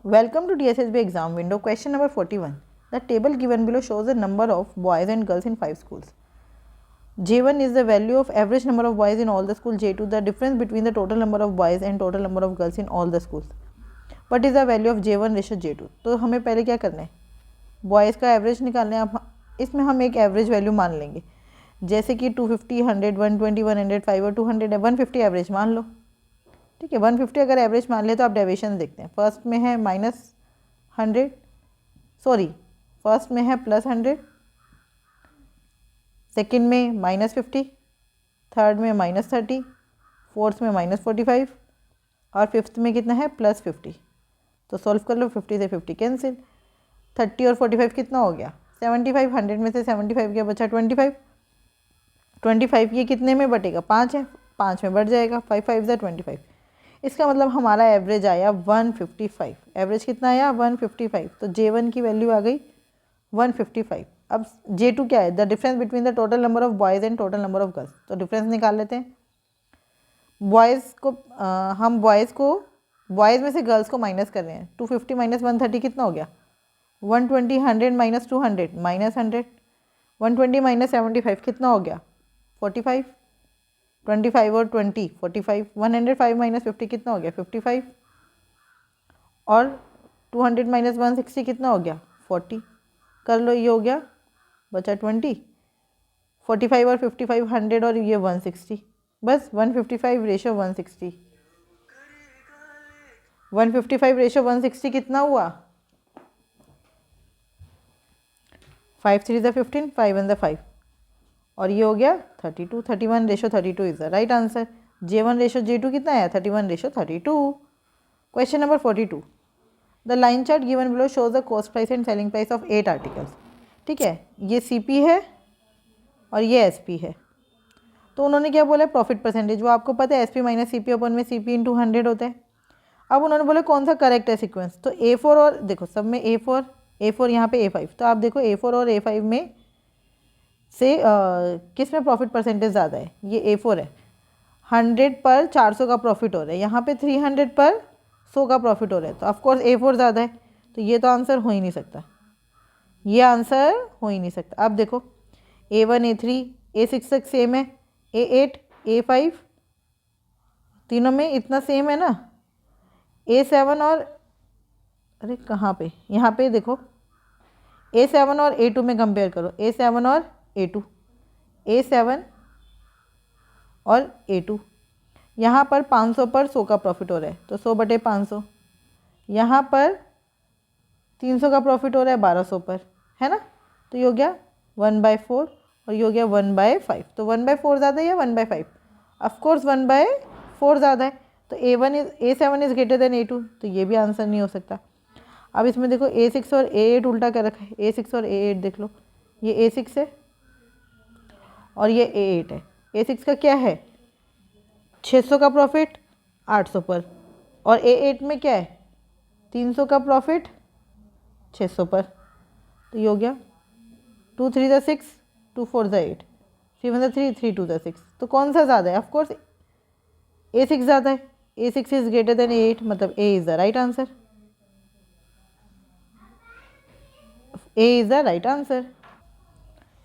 Welcome to DSSB exam window. Question number 41. The table given below shows the number of boys and girls in 5 schools. J1 is the value of average number of boys in all the schools. J2 the difference between the total number of boys and total number of girls in all the schools. What is the value of J1 ratio J2? तो हमें पहले क्या करना है, boys का average निकालना है. अब इसमें हम एक एवरेज वैल्यू मान लेंगे, जैसे कि 250, 100, 120, 105 और 200 है. 150 एवरेज मान लो. ठीक है, 150 अगर एवरेज मान ले तो आप डेविएशन देखते हैं. फर्स्ट में है फर्स्ट में है +100, सेकंड में -50, थर्ड में -30, फोर्थ में -45 और फिफ्थ में कितना है +50. तो सॉल्व कर लो. 50 से 50 कैंसिल. 30 और 45 कितना हो गया 75. 100 में से 75 गया, बचा 25. 25 ये कितने में बटेगा, 5 है, 5 में बढ़ जाएगा. 5 5 ज़ा 25. इसका मतलब हमारा एवरेज आया 155. एवरेज कितना आया 155. तो J1 की वैल्यू आ गई 155. अब J2 क्या है, the difference between the total number of boys and total number of girls. तो डिफरेंस निकाल लेते हैं. हम बॉयज़ में से गर्ल्स को माइनस कर रहे हैं. 250 - 130 कितना हो गया 120. 100 - 200 -100. 120 - 75 कितना हो गया 45. 25 और 20 45. 105 - 50 कितना हो गया 55. और 200 - 160 कितना हो गया 40. कर लो, ये हो गया, बचा 20. 45 और 55 100 और ये 160. बस 155 रेशो 160. 155 रेशो 160 कितना हुआ 5 3 ज़ा 15, 5 1 ज़ा 5 और ये हो गया 32. 31 ratio 32 is the right answer. J1 ratio J2 कितना आया 31 ratio 32. Question number 42. The line chart given below shows the cost price and selling price of 8 articles. ठीक है, ये CP है और ये SP है. तो उन्होंने क्या बोला, प्रॉफिट परसेंटेज. वो आपको पता है SP - CP अपन में CP × 100 होता है. अब उन्होंने बोला कौन सा करेक्ट है सीक्वेंस. तो A4 और देखो सब में A4 यहाँ पे A5. तो आप देखो A4 और A5 में से किस में प्रॉफिट परसेंटेज ज़्यादा है. ये A4 है. 100 पर 400 का प्रॉफिट हो रहा है, यहाँ पे 300 पर 100 का प्रॉफिट हो रहा है. तो ऑफकोर्स A4 ज़्यादा है. तो ये तो आंसर हो ही नहीं सकता, ये आंसर हो ही नहीं सकता. अब देखो A1 A3 A6 तक सेम है, A8 A5 तीनों में इतना सेम है ना. A7 और अरे कहाँ पे, यहाँ पे देखो A7 और A2 में कंपेयर करो. A7 और A2, A7 और A2. यहाँ पर 500 पर 100 का प्रॉफिट हो रहा है, तो 100/500. यहाँ पर 300 का प्रॉफिट हो रहा है 1200 पर, है ना. तो ये हो गया 1/4 और ये हो गया 1/5. तो 1/4 ज़्यादा है या 1/5. ऑफकोर्स 1/4 ज़्यादा है. तो A7 is greater than A2. तो ये भी आंसर नहीं हो सकता. अब इसमें देखो A6 और A8 उल्टा कर रखा है. A6 और A8 देख लो, ये A6 है और ये A8 है. A6 का क्या है 600 का प्रॉफिट 800 पर, और A8 में क्या है 300 का प्रॉफिट 600 पर. तो ये हो गया 2 3 ज़ा 6, 2 4 ज़ा 8, 3 1 ज़ा 3, 3 2 ज़ा 6. तो कौन सा ज़्यादा है, ऑफकोर्स A6 ज़्यादा है. A6 is greater than A8, मतलब A is the right answer. A is the right answer.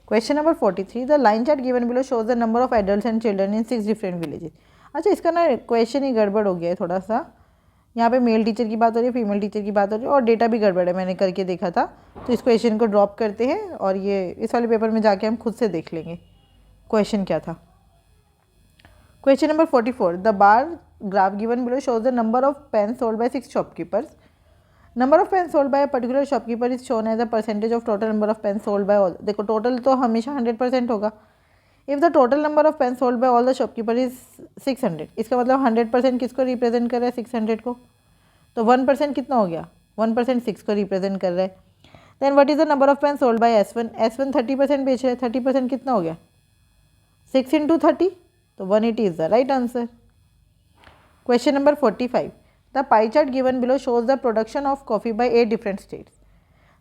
Question number 43. The line chart given below shows the number of adults and children in 6 different villages. अच्छा, इसका ना question ही गड़बड़ हो गया है थोड़ा सा. यहाँ पे मेल टीचर की बात हो रही है, फीमेल टीचर की बात हो रही है और डेटा भी गड़बड़ है, मैंने करके देखा था. तो इस क्वेश्चन को ड्रॉप करते हैं और ये इस वाले पेपर में जाके हम खुद से देख लेंगे क्वेश्चन क्या था. Question number 44. The bar graph given below shows the number of pen sold by 6 shopkeepers. Number of pen sold by particular shopkeeper is shown as a percentage of total number of pen sold by all. देखो total तो हमेशा 100% होगा. If the total number of pen sold by all the shopkeeper is 600, इसका मतलब 100% किसको represent कर रहा है 600 को. तो 1% कितना हो गया 1% 6 को रिप्रेजेंट कर रहा है. Then what is the number of pen sold by S1. S1 30% बेच रहा है, 30% कितना हो गया 6 × 30. तो 180 is the right answer. Question number 45. The pie chart given below shows the production of coffee by 8 different states.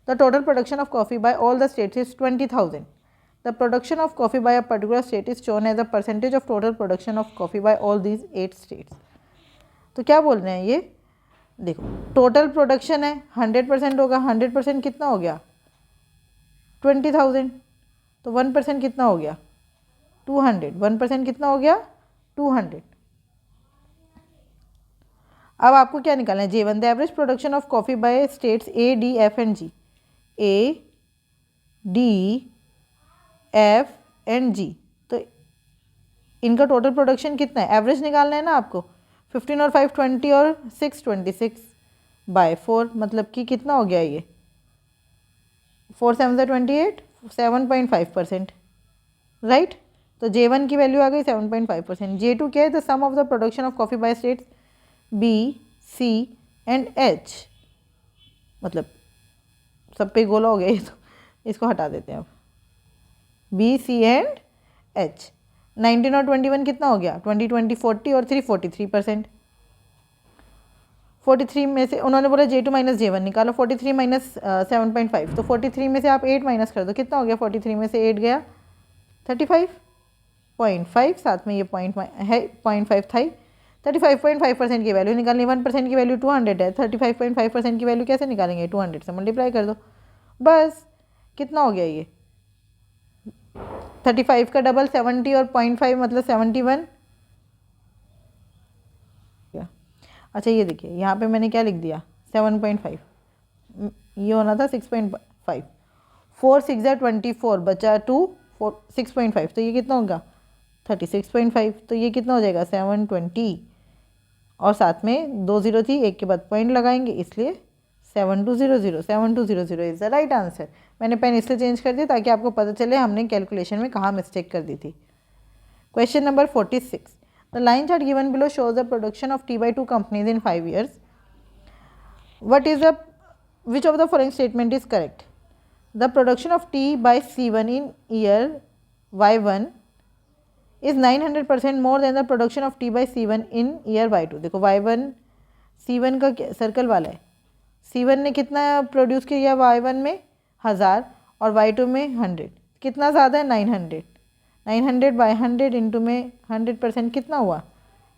The total production of coffee by all the states is 20,000. The production of coffee by a particular state is shown as a percentage of total production of coffee by all these 8 states. तो क्या बोल रहे हैं ये, देखो total production है 100% होगा, 100% कितना हो गया 20,000, तो 1% कितना हो गया 200, 1% कितना हो गया 200। अब आपको क्या निकालना है J1 the average production of coffee by states A D F and G, A D F and G, तो इनका टोटल प्रोडक्शन कितना है, एवरेज निकालना है ना आपको। 15 और 5 20 और 6 26 बाय 4, मतलब कि कितना हो गया ये 4 7 28, 7.5%, राइट। तो J1 की वैल्यू आ गई 7.5%। J2 क्या है, the sum of the production of coffee by states B C and H, मतलब सब पे गोला हो गया ये, तो इसको हटा देते हैं अब। B C एंड H, 19 और 21 कितना हो गया 20 20 40 और 3 43%। 43 में से उन्होंने बोला J2 माइनस J1 निकालो, 43 माइनस 7.5, तो 43 में से आप 8 माइनस कर दो, कितना हो गया 43 में से 8 गया 35.5, साथ में ये पॉइंट है 0.5 था ही। 35.5% की वैल्यू निकालनी, 1% की वैल्यू 200 है, 35.5% की वैल्यू कैसे निकालेंगे 200 से मल्टीप्लाई कर दो, बस कितना हो गया ये 35 का डबल 70 और 0.5 मतलब 71। अच्छा ये देखिए यहाँ पे मैंने क्या लिख दिया 7.5, ये होना था 6.5, 4 6 24 बचा 2 4 6.5, तो ये कितना होगा 36.5, तो ये कितना हो जाएगा 720, और साथ में 2 0 थी, एक के बाद पॉइंट लगाएंगे, इसलिए 7200, 7200 इज़ द राइट आंसर। मैंने पेन इसलिए चेंज कर दिया ताकि आपको पता चले हमने कैलकुलेशन में कहाँ मिस्टेक कर दी थी। Question number 46, the line chart given below shows the production of T by 2 companies in 5 years. Which of the following statement is correct? The production of T by C1 in year Y1 is 900% more than the production of T by C1 in year Y2. देखो Y1 C1 का circle वाला है, C1 ने कितना produce किया Y1 में 1000 और Y2 में 100, कितना ज़्यादा है 900, 900 बाई 100 इंटू में 100% कितना हुआ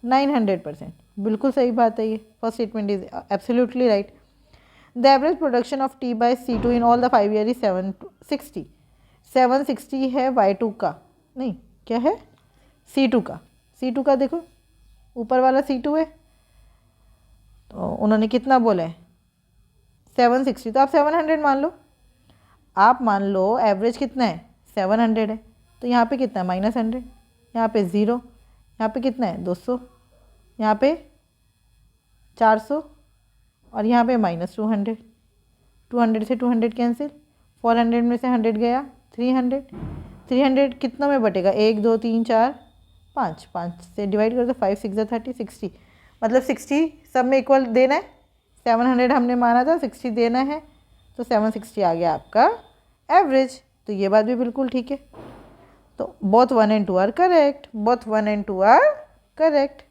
900%, बिल्कुल सही बात है ये, first statement is absolutely right. The average production of T by C2 in all the 5 year is 760, 760 है Y2 का, नहीं क्या है C2 का, C2 का देखो ऊपर वाला C2 है, तो उन्होंने कितना बोला है 760, तो आप 700 मान लो, आप मान लो एवरेज कितना है 700 है, तो यहाँ पे कितना है -100, यहाँ पे 0, यहाँ पे कितना है 200, यहाँ पे 400 और यहाँ पे -200, 200 से 200 कैंसिल, 400 में से 100 गया 300, 300 कितना में बटेगा 1 2 3 4 5, 5 से डिवाइड कर दो, 5 6 30 60, मतलब 60 सब में इक्वल देना है, 700 हमने माना था 60 देना है, तो 760 आ गया आपका एवरेज, तो ये बात भी बिल्कुल ठीक है। तो both 1 and 2 are correct, both 1 and 2 are correct.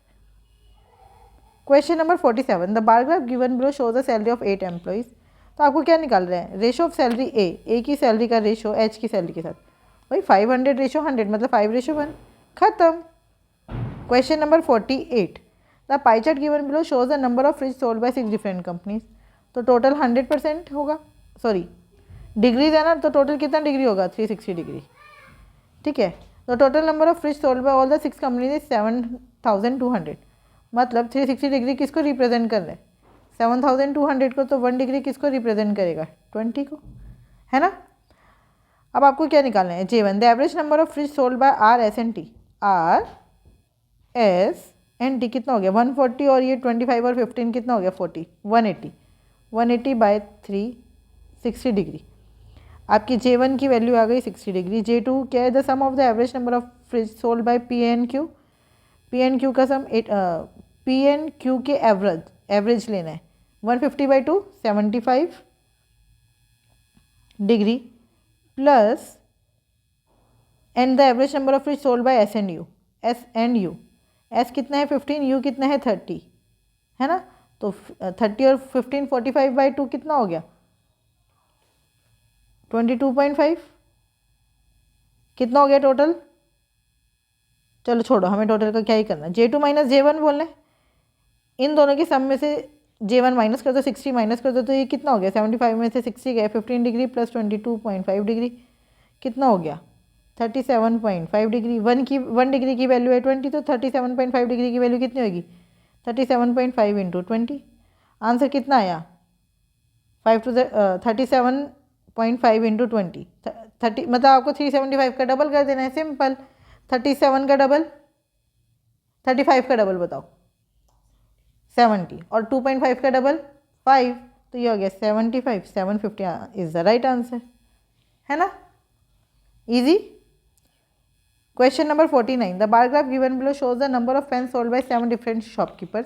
Question number 47, the bar graph given below shows the salary of 8 employees. तो आपको क्या निकाल रहे हैं रेशो ऑफ सैलरी ए की सैलरी का रेशो एच की सैलरी के साथ, भाई 500 रेशो 100 मतलब 5:1, खत्म। Question number 48, the pi chart given below shows the number of fridge sold by 6 different companies, तो टोटल 100% होगा, सॉरी डिग्रीज है ना, तो टोटल कितना डिग्री होगा 360 डिग्री, ठीक है। तो total number of fridge sold by all the 6 companies is 7200, मतलब 360 डिग्री किसको रिप्रेजेंट कर रहे हैं 7200 को, तो 1 डिग्री किसको रिप्रेजेंट करेगा 20 को, है ना। अब आपको क्या निकालना है J1 the average number of fridge sold bye R S and T, R S and T कितना हो गया 140, और ये 25 और 15 कितना हो गया 40, 180, 180 बाय 360 डिग्री, आपकी J1 की वैल्यू आ गई 60 डिग्री। J2 क्या है the sum of the average number of fridge sold by P and Q, P and Q का सम पी एंड क्यू के एवरेज लेना है 150 by 2 75 degree plus and the average number of fridge sold by S and U, S and U, S कितना है 15, you कितना है 30, है ना, तो 30 और 15 45 बाई 2 कितना हो गया 22.5, कितना हो गया टोटल, चलो छोड़ो हमें टोटल का क्या ही करना, J2 माइनस J1 बोलना है, इन दोनों के सम में से J1 माइनस कर दो, 60 माइनस कर दो, तो ये कितना हो गया, 75 में से 60 गया, 15 डिग्री प्लस 22.5 डिग्री कितना हो गया, 37.5 डिग्री। 1 डिग्री की वैल्यू है 20, तो 37.5 डिग्री की वैल्यू कितनी होगी, 37.5 इंटू 20। आंसर कितना आया, 37.5 इंटू 20, 30 मतलब आपको 375 का डबल कर देना है, सिंपल। 37 का डबल, 35 का डबल बताओ, 70, और 2.5 का डबल 5, तो ये हो गया 75, 750 इज द राइट आंसर, है ना, easy. Question number 49, the bar graph given below shows the number of pen sold by 7 different shopkeepers.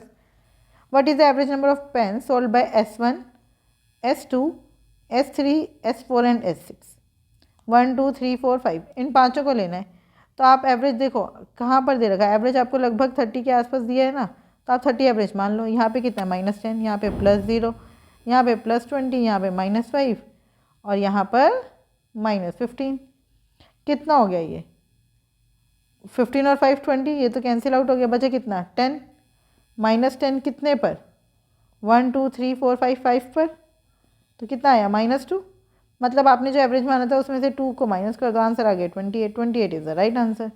What is the average number of pen sold by S1, S2, S3, S4 and S6। 1 2 3 4 5 इन पाँचों को लेना है। तो आप average देखो कहाँ पर दे रखा है, एवरेज आपको लगभग 30 के आसपास दिया है ना, तो आप 30 एवरेज मान लो। यहाँ पे कितना, -10, यहाँ पे +0, यहाँ पे +20, यहाँ पे -5 और यहाँ पर -15। कितना हो गया ये, 15 और 5 20, ये तो कैंसिल आउट हो गया, बचा कितना 10। -10 कितने पर, 1 2 3 4 5 5 पर, तो कितना आया -2। मतलब आपने जो एवरेज माना था उसमें से 2 को माइनस कर दो, आंसर आ गया 28। 28 is the right answer.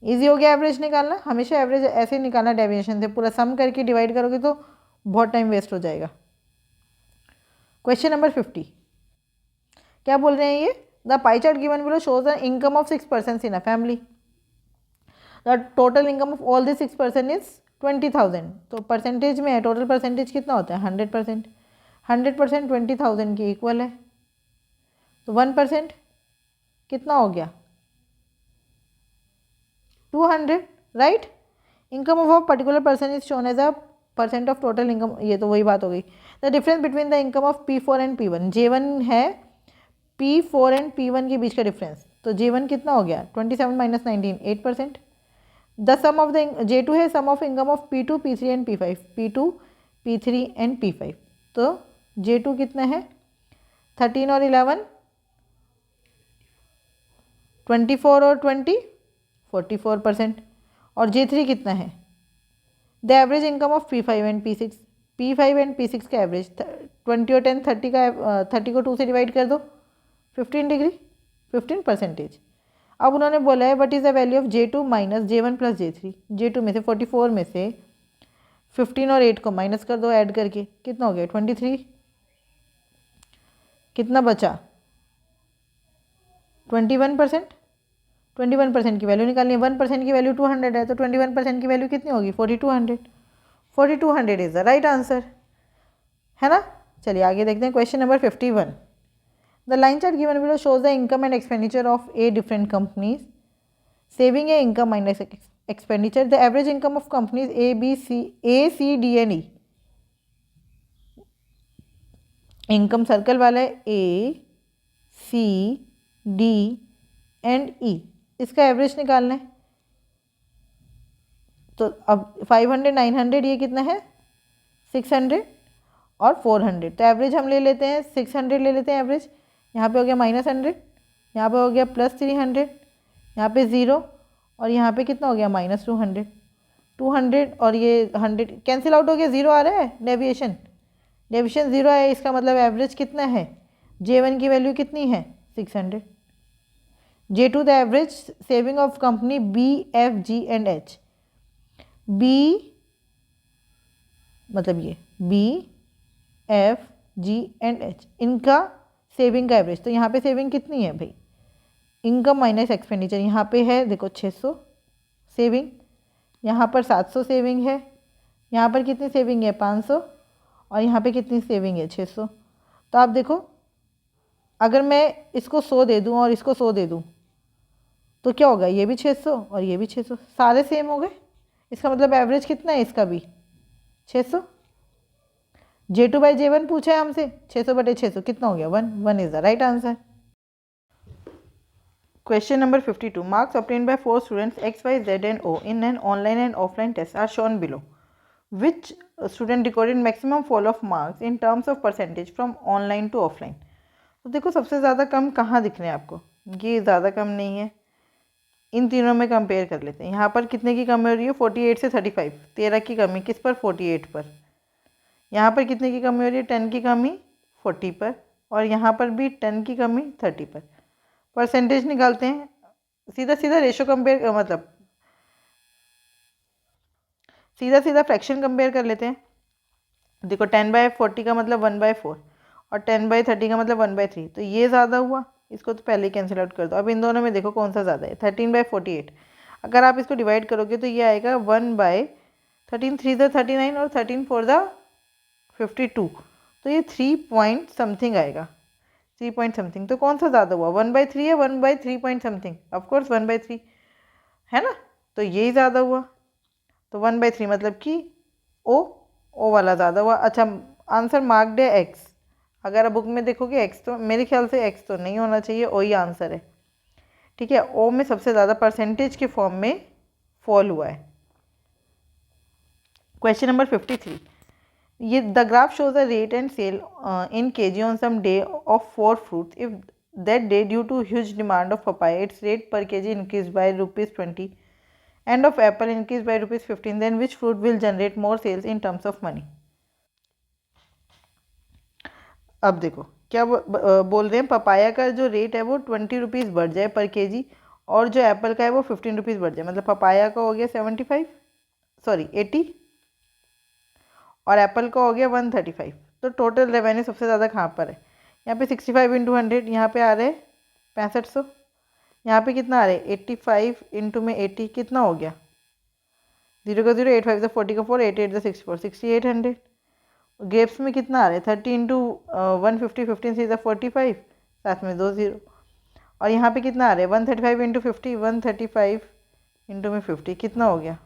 Easy हो गया एवरेज निकालना। हमेशा एवरेज ऐसे ही निकालना डेविएशन से, पूरा सम करके डिवाइड करोगे तो बहुत टाइम वेस्ट हो जाएगा। क्वेश्चन नंबर 50, क्या बोल रहे हैं ये, the pi chart given below shows the income of 6 persons in a family. The total income of all the 6 person is 20,000। तो परसेंटेज में है, टोटल परसेंटेज कितना होता है 100%। 100% 20,000 की इक्वल है, तो 1% कितना हो गया 200, right. Income of a particular person is shown as a percent of total income, ये तो वही बात हो गई। The difference between the income of P4 and P1, J1 है, P4 एंड P1 के बीच का डिफरेंस, तो J1 कितना हो गया 27 - 19 8%। The sum of the J2 है some of income of P2 P3 and P5, P2 P3 and P5, तो J2 कितना है 13 और 11 24 और 20 44%। और J3 कितना है, the average income of P5 and P6, P5 and P6 का एवरेज 20 और 10 30 का 30 को 2 से डिवाइड कर दो, 15 डिग्री 15%। अब उन्होंने बोला है what is the value of J2 minus J1 plus J3। J2 में से 44 में से 15 और 8 को माइनस कर दो ऐड करके, कितना हो गया 23। कितना बचा 21%। 21% की वैल्यू निकालनी है, 1% की वैल्यू 200 है, तो 21% की वैल्यू कितनी होगी 4200। 4200 इज द राइट आंसर, है ना। चलिए आगे देखते हैं question number 51, the line chart given below shows the income and expenditure of a different companies, saving A income minus expenditure, the average income of companies A C D and E। Income circle वाला है A C D and E, इसका average निकालना है। तो अब 500 900 ये कितना है 600 और 400, तो एवरेज हम ले लेते हैं 600 ले लेते हैं एवरेज। यहाँ पे हो गया -100, यहाँ पे हो गया +300, यहाँ पे 0 और यहाँ पे कितना हो गया -200। 200 और ये 100 कैंसिल आउट हो गया, 0 आ रहा है, डेविएशन 0 है, इसका मतलब एवरेज कितना है, J1 की वैल्यू कितनी है 600। J2 the average saving of company B F G and H, B मतलब ये B F G and H, इनका सेविंग का एवरेज। तो यहाँ पे सेविंग कितनी है भाई, इनकम माइनस एक्सपेंडिचर, यहाँ पे है देखो 600 सेविंग, यहाँ पर 700 सेविंग है, यहाँ पर कितनी सेविंग है 500 और यहाँ पे कितनी सेविंग है 600। तो आप देखो अगर मैं इसको 100 दे दूँ और इसको 100 दे दूँ तो क्या होगा, ये भी 600 और ये भी 600, सारे सेम हो गए। इसका मतलब एवरेज कितना है इसका भी 600। J2 बाई J1 पूछा है हमसे, 600/600 कितना हो गया 1। 1 is the right answer. Question number 52, marks obtained by 4 students X, Y, Z and O in an online and offline test are shown below. Which student recorded maximum fall of marks in terms of percentage from online to offline? तो देखो सबसे ज़्यादा कम कहाँ दिख रहे हैं आपको, ये ज़्यादा कम नहीं है, इन तीनों में कंपेयर कर लेते हैं। यहाँ पर कितने की कमी हो रही है 48 से 35, 13 की कमी किस पर 48 पर। यहाँ पर कितने की कमी हो रही है, 10 की कमी 40 पर, और यहाँ पर भी 10 की कमी 30 पर। परसेंटेज निकालते हैं, सीधा सीधा रेशो कंपेयर, मतलब सीधा सीधा फ्रैक्शन कंपेयर कर लेते हैं। देखो 10/40 का मतलब 1/4 और 10/30 का मतलब 1/3, तो ये ज़्यादा हुआ, इसको तो पहले ही कैंसिल आउट कर दो। अब इन दोनों में देखो कौन सा ज़्यादा है, 13/48। अगर आप इसको डिवाइड करोगे तो ये आएगा 1/13, 3 ज़ा 39 और 13 4 ज़ा 52, तो ये 3 पॉइंट समथिंग आएगा, 3 पॉइंट समथिंग। तो कौन सा ज़्यादा हुआ, 1/3 या 1/3 पॉइंट समथिंग? ऑफकोर्स 1/3 है ना, तो यही ज़्यादा हुआ। तो 1/3 मतलब कि ओ वाला ज़्यादा हुआ। अच्छा, आंसर मार्क्ड है एक्स। अगर आप बुक में देखोगे एक्स, तो मेरे ख्याल से एक्स तो नहीं होना चाहिए, ओ ही आंसर है। ठीक है, ओ में सबसे ज़्यादा परसेंटेज के फॉर्म में फॉल हुआ है। क्वेश्चन नंबर 53, ये the graph shows the rate and sale in KG on some day of 4 fruits. If that day due to huge demand of papaya, its rate per kg increased by ₹20 and of apple increased by ₹15, then which fruit will generate more sales in terms of money? अब देखो क्या बोल रहे हैं, papaya का जो rate है वो 20 रुपीज़ बढ़ जाए पर केजी, और जो एप्पल का है वो 15 रुपीज़ बढ़ जाए। मतलब पपाया का हो गया 75, सॉरी 80, और एप्पल का हो गया 135। तो टोटल रेवेन्यू सबसे ज़्यादा कहाँ पर है, यहाँ पे 65 इंटू 100, यहाँ पे आ रहे 6500, यहाँ पे कितना आ रहा है 85 इंटू में 80, कितना हो गया, 0 का 0, 8 5 40 का 4, 8 8 64, 6800। ग्रेप्स में कितना आ रहा है 30 इंटू 150, 15 से 45, साथ में 2 0, और यहाँ पे कितना आ रहा है 135 इंटू 50, 135 इंटू में 50, कितना हो गया,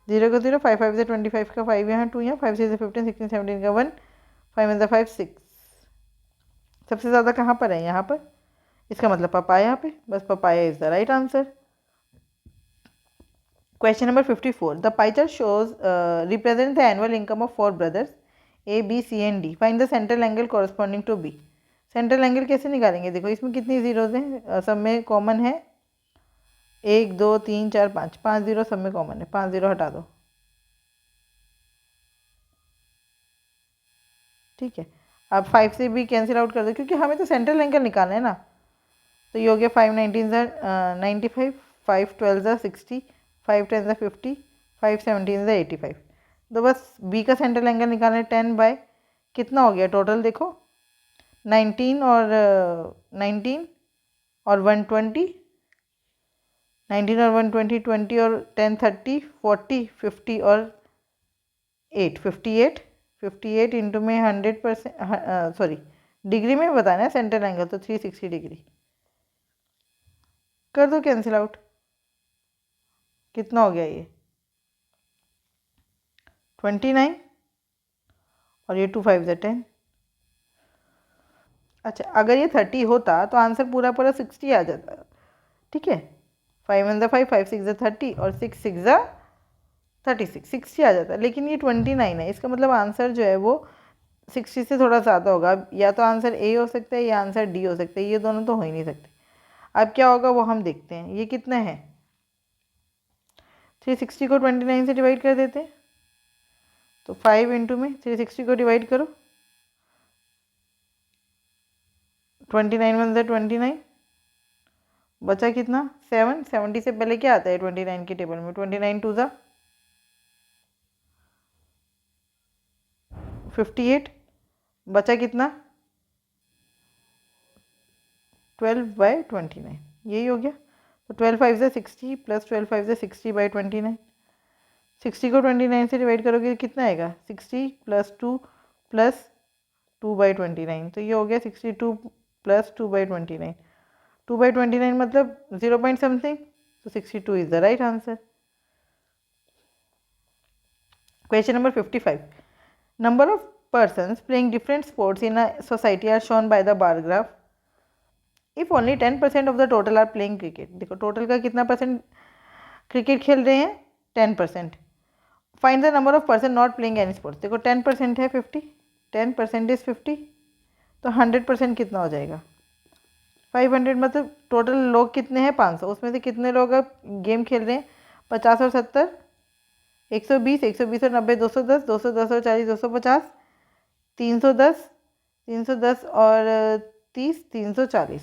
0 का 0, 5 5 से 25 का 5, यहाँ 2, यहाँ 5 से 15, 16 17 का 1, 5 1 5 6। सबसे ज़्यादा कहाँ पर है, यहाँ पर, इसका मतलब पपाया यहाँ पे, बस papaya is the right answer. Question number 54. The pie chart shows represents the annual income of 4 brothers A, B, C and D. Find the central angle corresponding to B. Central angle कैसे निकालेंगे, देखो इसमें कितनी zeros हैं, सब में common है 1 2 3 4 5, 5 zero सब में कॉमन है, 5 जीरो हटा दो। ठीक है, अब 5 से भी कैंसिल आउट कर दो, क्योंकि हमें तो सेंट्रल एंगल निकालना है ना। तो ये हो गया 5 19 ज़ा 95, 5 12 ज़ा 60, 5 10 ज़ा 50, 5 17 ज़ा 85। तो बस बी का सेंट्रल एंगल निकालना है, 10 बाय कितना हो गया टोटल, देखो 19 और 19 और 120, 19 और 120, 20 और 10 30, 40 50 और 8 58, 58 इंटू में 100%, सॉरी डिग्री में बताना है सेंट्रल एंगल, तो 360 डिग्री। कर दो कैंसिल आउट, कितना हो गया ये 29, और ये 2 5 ज़ा 10। अच्छा, अगर ये 30 होता तो आंसर पूरा पूरा 60 आ जाता। ठीक है, 5 1 ज़ा 5, 5 6 ज़ा 30 और 6 6 ज़ा 36, 60 आ जाता। लेकिन ये 29 है, इसका मतलब आंसर जो है वो 60 से थोड़ा ज़्यादा होगा। या तो आंसर ए हो सकता है या आंसर डी हो सकता है, ये दोनों तो हो ही नहीं सकते। अब क्या होगा वो हम देखते हैं। ये कितना है, 360 को 29 से डिवाइड कर देते हैं, तो 5 इंटू में 360 को डिवाइड करो, 29 1 ज़ा 29, बचा कितना 7, 70 से पहले क्या आता है 29 के टेबल में, 29 2 ज़ा 58, बचा कितना 12/29, यही हो गया। तो 12 5 ज़ा 60 प्लस 12 5 ज़ा 60/29, 60 को 29 से डिवाइड करोगे कितना आएगा 60 प्लस 2 प्लस 2/29, तो ये हो गया 62 प्लस 2/29, 2/29 मतलब 0 पॉइंट समथिंग, तो 62 is the right answer. Question number 55. Number of persons playing different sports in a society are shown by the bar graph. If only 10% of the total are playing cricket. देखो total का कितना percent cricket खेल रहे हैं, 10%. Find the number of person not playing any sports. देखो 10% है 50, 10% is 50, तो 100% कितना हो जाएगा 500। मतलब टोटल लोग कितने हैं 500, उसमें से कितने लोग अब गेम खेल रहे हैं 50 और 70, 120, 120 और 90, 210, 210 और 40, 250, 310, 310 और 30, 340।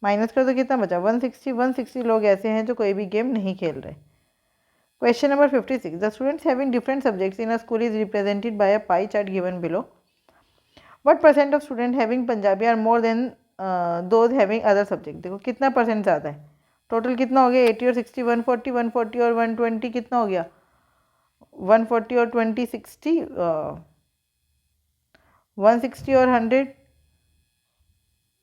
माइनस कर तो कितना बचा? 160। 160 लोग ऐसे हैं जो कोई भी गेम नहीं खेल रहे। Question number 56, the students having different subjects in a school is represented by a pie chart given below. What percent of student having Punjabi are more than those having other subject. देखो कितना percent ज़्यादा है, total कितना हो गया? 80 और 60, 140, 140 और 120 कितना हो गया? 140 और 20, 60, 160 और 100,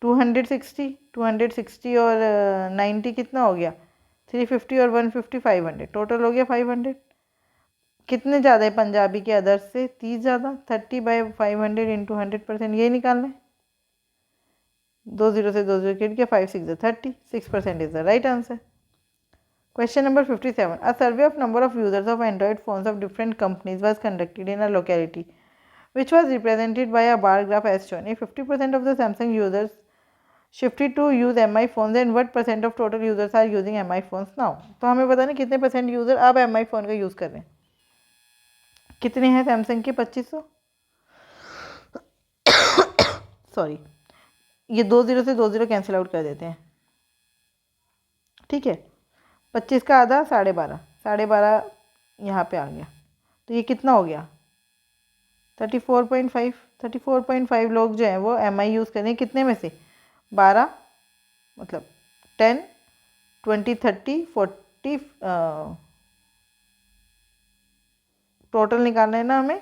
260, 260 और 90 कितना हो गया? 350 और 150, 500, टोटल हो गया 500। कितने ज़्यादा है पंजाबी के अदर्स से? 30 ज़्यादा। 30/500 इंटू 100%, ये निकालना है। 2 0 से 2 0 कट गया, 5 6 30, 6% is the right answer. Question number 57. A survey of number of users of Android phones of different companies was conducted in a locality which was represented by a bar graph as shown. If 50% of the Samsung users shifted to use MI phones, then what percent of total users are using MI phones now? तो हमें बताना कितने percent user अब MI phone का use कर रहे हैं। कितने हैं सैमसंग के? 2500। सॉरी, ये 2 0 से 2 0 कैंसिल आउट कर देते हैं, ठीक है। 25 का आधा 12.5, 12.5 यहाँ पे आ गया, तो ये कितना हो गया? 34.5। 34.5 लोग जो हैं वो MI यूज़ करें, कितने में से? 12, मतलब 10, 20, 30, 40, टोटल निकालना है ना हमें।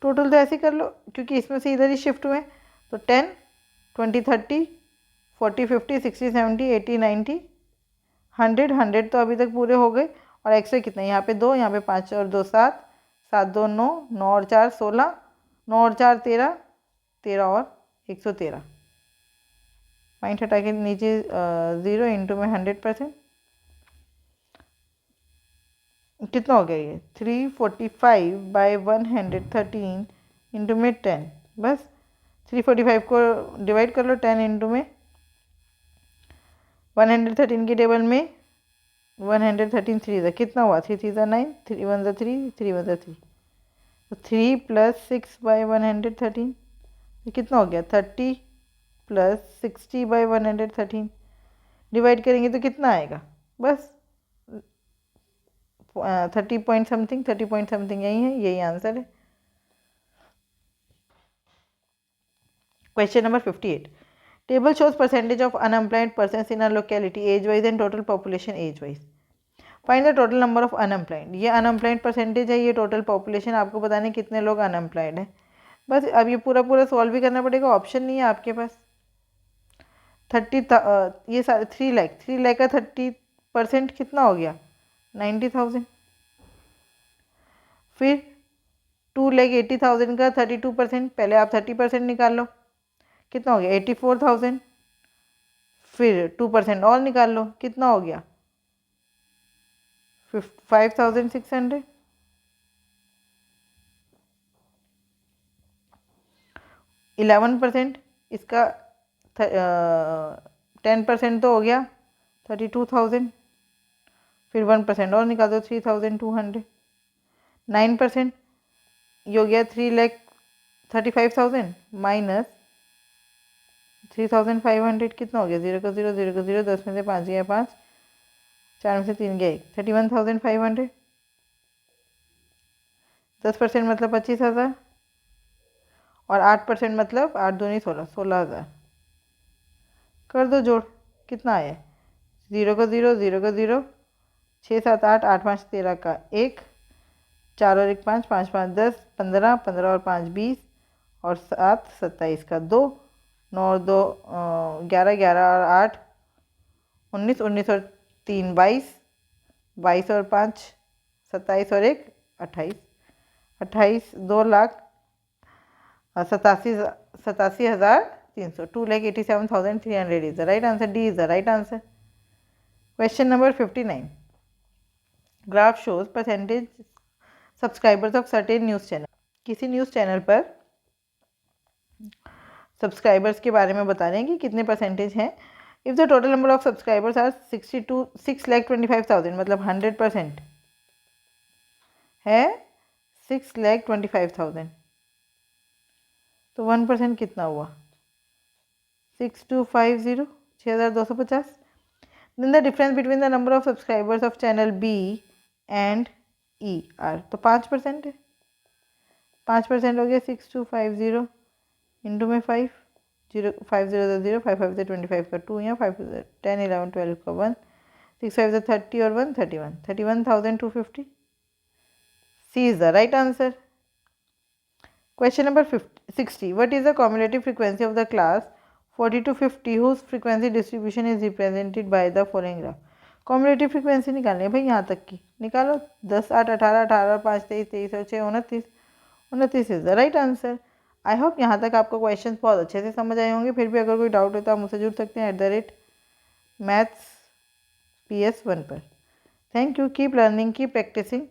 टोटल तो ऐसे कर लो क्योंकि इसमें से इधर ही शिफ्ट हुए, तो 10, 20, 30, 40, 50, 60, 70, 80, 90, 100, 100 तो अभी तक पूरे हो गए। और एक्स्ट्रा कितना? यहाँ पे 2, यहाँ पे 5 और 2 7, 7 2 9, 9 और 4 16, 9 और 4 13, 13 और 113। पॉइंट हटा के नीचे 0 इंटू में 100%, कितना हो गया ये? 345/113 इंटू में 10। बस 345 को डिवाइड कर लो 10 इंटू में 113 के टेबल में 113 3 ज़ा कितना हुआ? 3 3 ज़ा 9, 3 1 ज़ा 3, 3 1 ज़ा 3, तो 3 + 6/113 ये कितना हो गया? 30 + 60/113 डिवाइड करेंगे तो कितना आएगा? बस 30 पॉइंट समथिंग यही है, यही आंसर है। Question number 58, table shows percentage of unemployed persons in a locality age wise and total population age wise. Find the total number of unemployed. ये अनएम्प्लॉयड परसेंटेज है, ये टोटल पॉपुलेशन, आपको बताना है कितने लोग अनएम्प्लॉयड है। बस अब ये पूरा पूरा सॉल्व भी करना पड़ेगा, ऑप्शन नहीं है आपके पास। 30, ये सारे 3 लाख, 3 लाख का 30% कितना हो गया? 90,000। फिर 2,80,000 का 32%, पहले आप 30% निकाल लो, कितना हो गया? 84,000। फिर 2% और निकाल लो, कितना हो गया? 5,600। 11%, इसका 10% तो हो गया 32,000। फिर 1% और निकाल दो 3,200। 9% ये हो गया 3,35,000 माइनस 3,500 कितना हो गया? 0 का 0, 0 का 0, 10 में से 5 गया 5, 4 में से 3 गया 1, 31,500। 10% मतलब 25,000 और 8% मतलब 8 दूनी 16, 16,000। कर दो जोड़, कितना आया? 0 का 0, 0 का 0, 6 7 8, 8 5 13 का 1, 4 और 1 5, 5 5 10, 15, 15 और 5 20 और 7 27 का 2, 9 और 2 11, 11 और 8 19, 19 और 3 22, 22 और 5 27 और 1 28, 28 2,87,300, 2,87,300 is the right answer. D is the right answer. Question number 59. Graph shows percentage subscribers of certain news channel. किसी न्यूज़ चैनल पर सब्सक्राइबर्स के बारे में बता रहे हैं कि कितने परसेंटेज हैं if the total number of subscribers are 6,25,000 मतलब 100% है 6,25,000, तो 1% कितना हुआ 6250, 6,250. Then the difference between the number of subscribers of channel B and E are, तो 5% है, 5% हो गया 6250 इंटू में 5, 0 5 0 0, 5 5 से 25 का 2, यहाँ 5 10 11 12 का 1, 6 5 से 30 और 1 31, 31,250. C is the right answer. Question number 60. What is the cumulative frequency of the class 40 to 50 whose frequency distribution is represented by the following graph? Cumulative frequency निकालनी है भाई, यहाँ तक की निकालो. 10 8 18 18 5 23 23 और 6 29, 29 is the right answer. I hope यहाँ तक आपको क्वेश्चन बहुत अच्छे से समझ आए होंगे. फिर भी अगर कोई डाउट हो तो आप मुझसे जुड़ सकते हैं @mathsps1 पर. Thank you. Keep learning, keep practising.